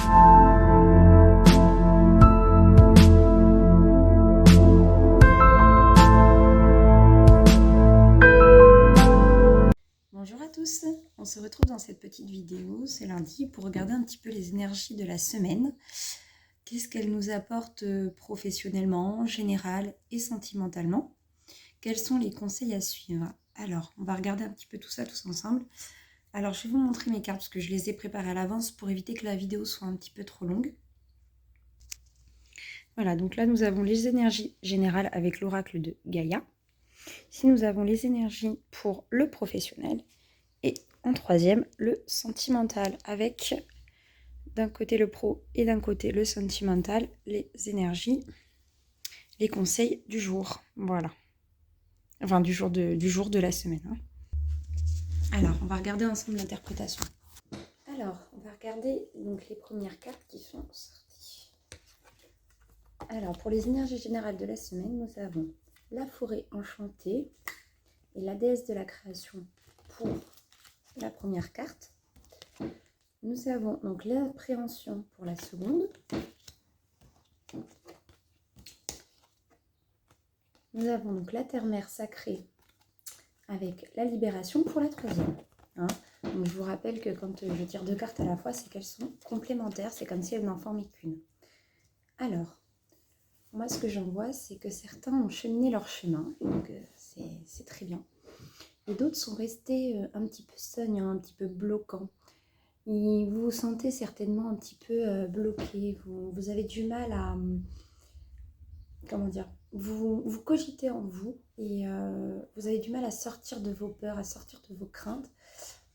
Bonjour à tous, on se retrouve dans cette petite vidéo, c'est lundi, pour regarder un petit peu les énergies de la semaine. Qu'est-ce qu'elles nous apportent professionnellement, en général et sentimentalement? Quels sont les conseils à suivre? Alors, on va regarder un petit peu tout ça tous ensemble. Alors, je vais vous montrer mes cartes parce que je les ai préparées à l'avance pour éviter que la vidéo soit un petit peu trop longue. Voilà, donc là, nous avons les énergies générales avec l'oracle de Gaïa. Ici, nous avons les énergies pour le professionnel. Et en troisième, le sentimental, avec d'un côté le pro et d'un côté le sentimental, les énergies, les conseils du jour. Voilà. Enfin, du jour de la semaine. Hein. Alors, on va regarder ensemble l'interprétation. Alors, on va regarder donc les premières cartes qui sont sorties. Alors, pour les énergies générales de la semaine, nous avons la forêt enchantée et la déesse de la création pour la première carte. Nous avons donc l'appréhension pour la seconde. Nous avons donc la terre-mère sacrée avec la libération pour la troisième. Hein. Donc je vous rappelle que quand je tire deux cartes à la fois, c'est qu'elles sont complémentaires. C'est comme si elles n'en formaient qu'une. Alors, moi ce que j'en vois, c'est que certains ont cheminé leur chemin. Donc c'est très bien. Et d'autres sont restés un petit peu soignants, un petit peu bloquants. Et vous vous sentez certainement un petit peu bloqué, vous avez du mal à, comment dire, vous cogitez en vous et vous avez du mal à sortir de vos peurs, à sortir de vos craintes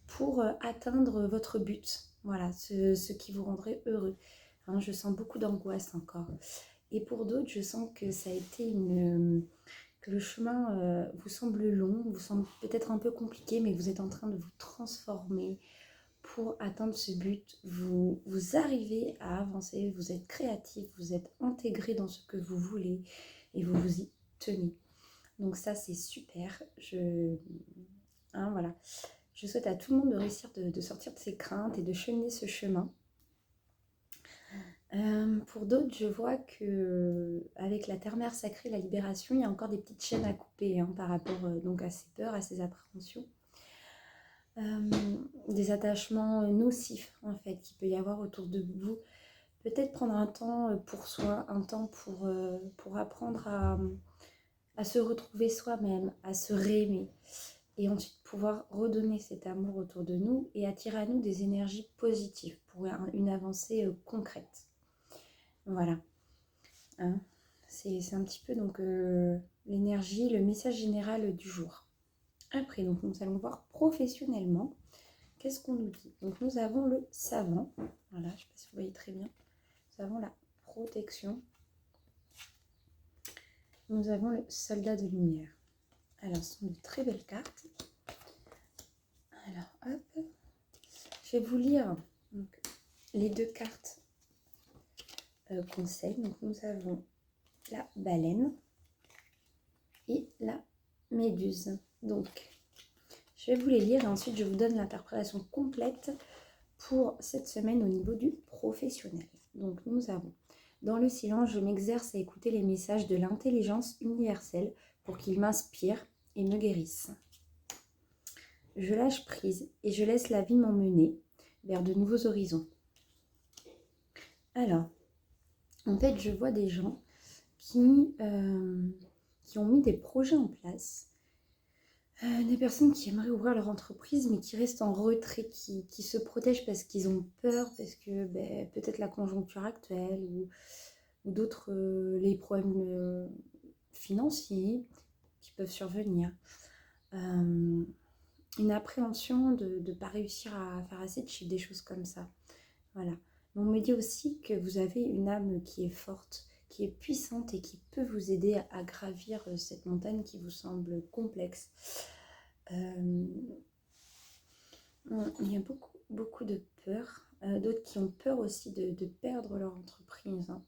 pour atteindre votre but, voilà, ce qui vous rendrait heureux. Hein, je sens beaucoup d'angoisse encore. Et pour d'autres, je sens que ça a été que le chemin vous semble long, vous semble peut-être un peu compliqué, mais vous êtes en train de vous transformer, pour atteindre ce but. Vous arrivez à avancer, vous êtes créatif, vous êtes intégré dans ce que vous voulez et vous vous y tenez. Donc ça, c'est super. Voilà. Je souhaite à tout le monde de réussir de sortir de ses craintes et de cheminer ce chemin. Pour d'autres, je vois que avec la terre-mère sacrée, la libération, il y a encore des petites chaînes à couper par rapport donc à ses peurs, à ses appréhensions. Des attachements nocifs en fait qu'il peut y avoir autour de vous. Peut-être prendre un temps pour soi, un temps pour apprendre à se retrouver soi-même, à se réaimer et ensuite pouvoir redonner cet amour autour de nous et attirer à nous des énergies positives pour une avancée concrète. Voilà. Hein, c'est un petit peu donc l'énergie, le message général du jour. Après, donc, nous allons voir professionnellement qu'est-ce qu'on nous dit. Donc, nous avons le savant. Voilà, je ne sais pas si vous voyez très bien. Nous avons la protection. Nous avons le soldat de lumière. Alors, ce sont de très belles cartes. Alors, hop. Je vais vous lire donc, les deux cartes conseils. Donc, nous avons la baleine et la méduse. Donc, je vais vous les lire et ensuite je vous donne l'interprétation complète pour cette semaine au niveau du professionnel. Donc nous avons, dans le silence, je m'exerce à écouter les messages de l'intelligence universelle pour qu'ils m'inspirent et me guérissent. Je lâche prise et je laisse la vie m'emmener vers de nouveaux horizons. Alors, en fait, je vois des gens qui ont mis des projets en place. Des personnes qui aimeraient ouvrir leur entreprise mais qui restent en retrait, qui se protègent parce qu'ils ont peur, parce que peut-être la conjoncture actuelle ou d'autres, les problèmes financiers qui peuvent survenir. Une appréhension de ne pas réussir à faire assez de chiffres, des choses comme ça. Voilà. Mais on me dit aussi que vous avez une âme qui est forte, qui est puissante et qui peut vous aider à gravir cette montagne qui vous semble complexe. Il y a beaucoup de peur, d'autres qui ont peur aussi de perdre leur entreprise. Hein.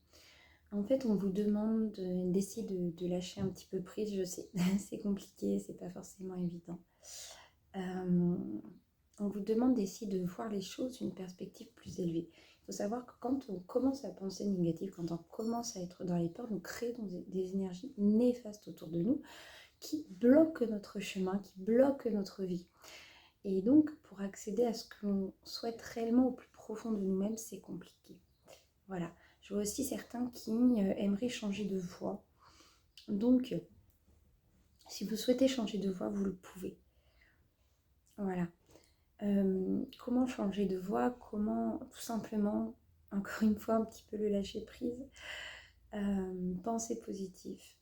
En fait, on vous demande d'essayer de lâcher un petit peu prise, je sais, c'est compliqué, c'est pas forcément évident. On vous demande d'essayer de voir les choses d'une perspective plus élevée. faut savoir que quand on commence à penser négatif, quand on commence à être dans les peurs, nous créons des énergies néfastes autour de nous qui bloquent notre chemin, qui bloquent notre vie. Et donc, pour accéder à ce que l'on souhaite réellement au plus profond de nous-mêmes, c'est compliqué. Voilà. Je vois aussi certains qui aimeraient changer de voie. Donc, si vous souhaitez changer de voie, vous le pouvez. Voilà. Comment changer de voie? Comment, tout simplement, encore une fois, un petit peu le lâcher prise, penser positif,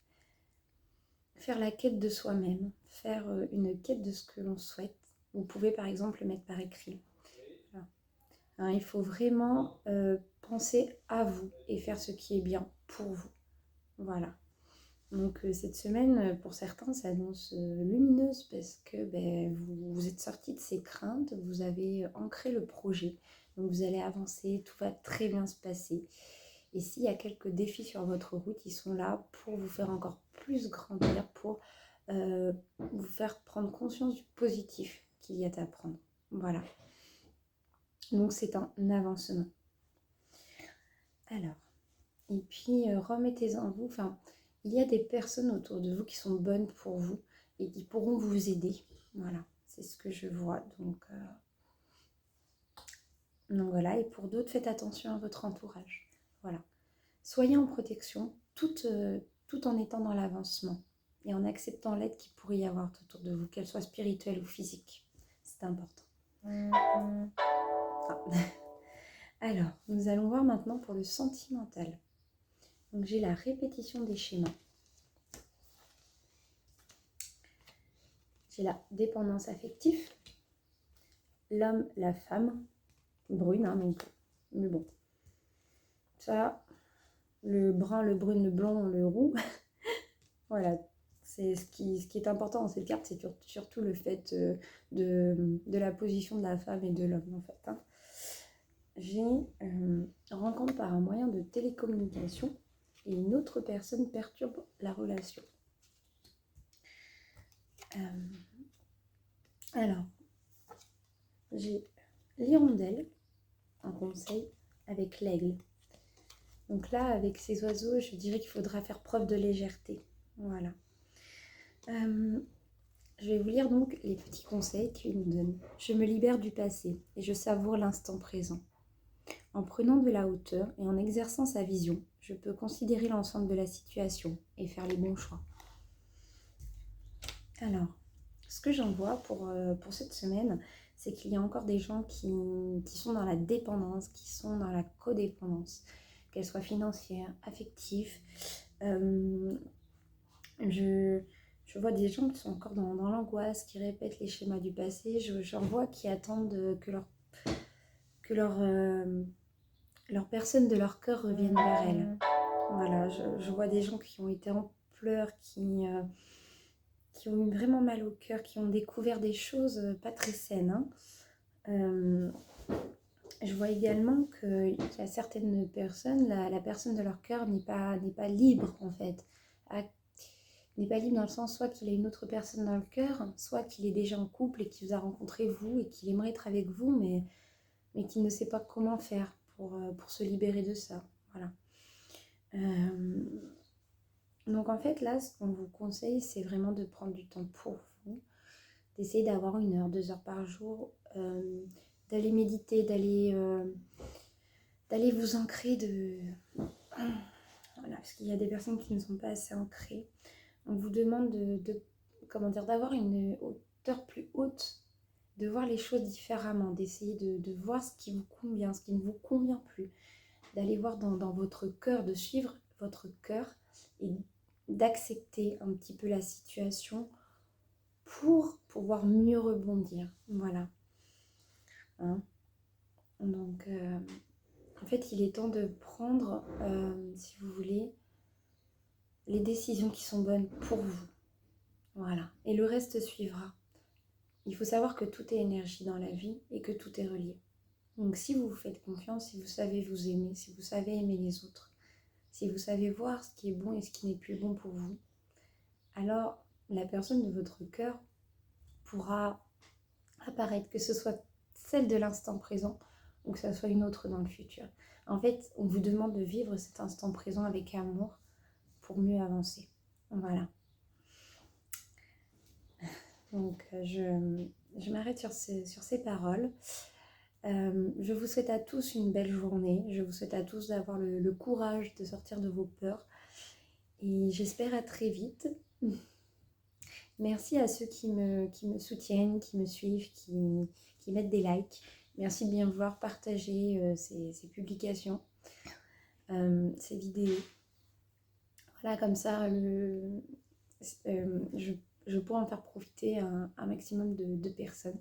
faire la quête de soi-même, faire une quête de ce que l'on souhaite. Vous pouvez par exemple le mettre par écrit. Voilà. Hein, il faut vraiment penser à vous et faire ce qui est bien pour vous. Voilà. Donc cette semaine, pour certains, s'annonce lumineuse parce que vous êtes sortis de ces craintes, vous avez ancré le projet, donc vous allez avancer, tout va très bien se passer. Et s'il y a quelques défis sur votre route, ils sont là pour vous faire encore plus grandir, pour vous faire prendre conscience du positif qu'il y a à prendre. Voilà. Donc c'est un avancement. Alors, et puis remettez-en vous, il y a des personnes autour de vous qui sont bonnes pour vous et qui pourront vous aider. Voilà, c'est ce que je vois. Donc voilà, et pour d'autres, faites attention à votre entourage. Voilà. Soyez en protection tout en étant dans l'avancement et en acceptant l'aide qu'il pourrait y avoir autour de vous, qu'elle soit spirituelle ou physique. C'est important. Ah. Alors, nous allons voir maintenant pour le sentimental. Donc j'ai la répétition des schémas. J'ai la dépendance affective, l'homme, la femme, brune, hein, donc, mais bon. Ça, le brun, le brune, le blond, le roux, voilà, c'est ce qui est important dans cette carte, c'est surtout le fait de la position de la femme et de l'homme, en fait. Hein. J'ai rencontre par un moyen de télécommunication et une autre personne perturbe la relation. Alors, j'ai l'hirondelle en conseil avec l'aigle. Donc là, avec ces oiseaux, je dirais qu'il faudra faire preuve de légèreté. Voilà. Je vais vous lire donc les petits conseils qu'il nous donne. Je me libère du passé et je savoure l'instant présent. En prenant de la hauteur et en exerçant sa vision, je peux considérer l'ensemble de la situation et faire les bons choix. Alors, ce que j'en vois pour cette semaine, c'est qu'il y a encore des gens qui sont dans la dépendance, qui sont dans la codépendance, qu'elle soit financière, affective. Je vois des gens qui sont encore dans l'angoisse, qui répètent les schémas du passé. J'en vois qui attendent que leur personne de leur cœur revienne vers elle. Voilà, je vois des gens qui ont été en pleurs, qui ont eu vraiment mal au cœur, qui ont découvert des choses pas très saines. Hein. Je vois également qu'il y a certaines personnes, la personne de leur cœur n'est pas libre en fait. N'est pas libre dans le sens soit qu'il a une autre personne dans le cœur, soit qu'il est déjà en couple et qu'il vous a rencontré vous et qu'il aimerait être avec vous, mais qu'il ne sait pas comment faire pour se libérer de ça. Voilà. Donc en fait là, ce qu'on vous conseille, c'est vraiment de prendre du temps pour vous, d'essayer d'avoir 1 heure, 2 heures par jour, d'aller méditer, d'aller vous ancrer Voilà, parce qu'il y a des personnes qui ne sont pas assez ancrées. On vous demande d'avoir une hauteur plus haute, de voir les choses différemment, d'essayer de voir ce qui vous convient, ce qui ne vous convient plus, d'aller voir dans votre cœur, de suivre votre cœur et d'accepter un petit peu la situation pour pouvoir mieux rebondir. Voilà. Hein. Donc, en fait, il est temps de prendre, si vous voulez, les décisions qui sont bonnes pour vous. Voilà. Et le reste suivra. Il faut savoir que tout est énergie dans la vie et que tout est relié. Donc si vous vous faites confiance, si vous savez vous aimer, si vous savez aimer les autres, si vous savez voir ce qui est bon et ce qui n'est plus bon pour vous, alors la personne de votre cœur pourra apparaître, que ce soit celle de l'instant présent ou que ça soit une autre dans le futur. En fait, on vous demande de vivre cet instant présent avec amour pour mieux avancer. Voilà. Donc, je m'arrête sur ces paroles. Je vous souhaite à tous une belle journée. Je vous souhaite à tous d'avoir le courage de sortir de vos peurs. Et j'espère à très vite. Merci à ceux qui me soutiennent, qui me suivent, qui mettent des likes. Merci de bien vouloir partager ces publications, ces vidéos. Voilà, comme ça, je pourrais en faire profiter un maximum de personnes.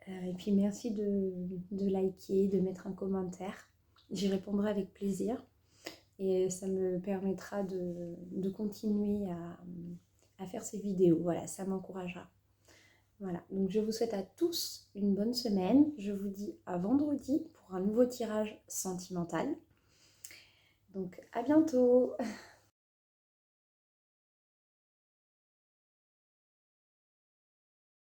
Et puis merci de liker, de mettre un commentaire. J'y répondrai avec plaisir. Et ça me permettra de continuer à faire ces vidéos. Voilà, ça m'encouragera. Voilà, donc je vous souhaite à tous une bonne semaine. Je vous dis à vendredi pour un nouveau tirage sentimental. Donc à bientôt.